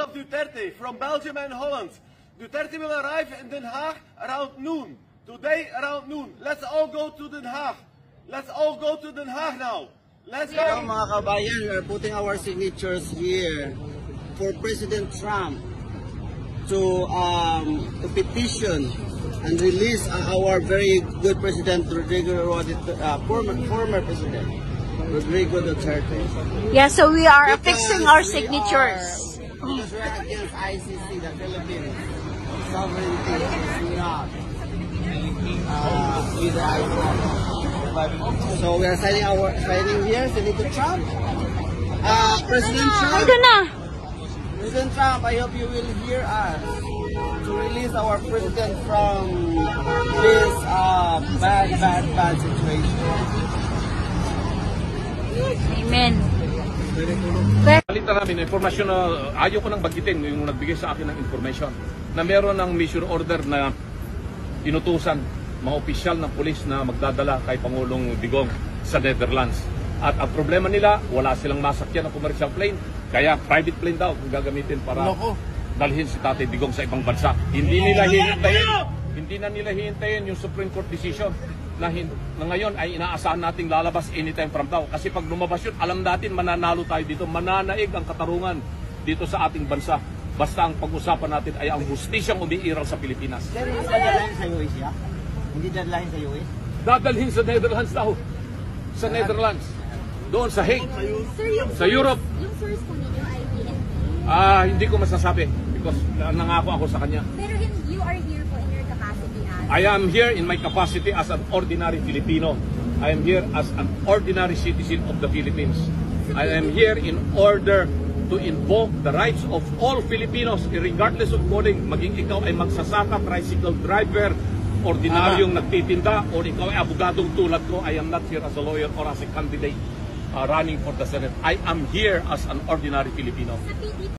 of Duterte from Belgium and Holland. Duterte will arrive in Den Haag around noon. Today around noon. Let's all go to Den Haag. Let's all go to Den Haag now. Let's go. Now, mga kabayan, we're putting our signatures here for President Trump to petition and release our very good President Rodrigo Duterte, former President Rodrigo Duterte. Yeah, so we are affixing our signatures. Because we are against ICC, the Philippines sovereignty is not with the ICC. So we are signing here, Senator Trump. President Trump. Ito na. President Trump, I hope you will hear us to release our president from this bad situation. Amen. Balita namin, informasyon na ayaw ko nang bagitin yung nagbigay sa akin ng information na meron ng mission order na inutusan mga opisyal ng pulis na magdadala kay Pangulong Digong sa Netherlands. At ang problema nila, wala silang masakyan ng commercial plane, kaya private plane daw kung gagamitin para dalhin si Tatay Digong sa ibang bansa. Hindi na nila hihintayin yung Supreme Court decision na ngayon ay inaasahan nating lalabas anytime from now. Kasi pag lumabas yun, alam natin mananalo tayo dito, mananaig ang katarungan dito sa ating bansa. Basta ang pag-usapan natin ay ang hustisyang umiiral sa Pilipinas. Pero hindi dadalhin sa US, ya? Hindi dadalhin sa US? Dadalhin sa Netherlands daw. Sa Netherlands. Doon sa Hague. Sa Europe. Yung source po ninyo ay Hindi ko masasabi because nangako ako sa kanya. Pero you are here po in your capacity as? I am here in my capacity as an ordinary Filipino. I am here as an ordinary citizen of the Philippines. I am here in order to invoke the rights of all Filipinos regardless of calling, maging ikaw ay magsasaka, tricycle driver, ordinaryong nagtitinda, o ikaw ay abogadong tulad ko. I am not here as a lawyer or as a candidate running for the Senate. I am here as an ordinary Filipino.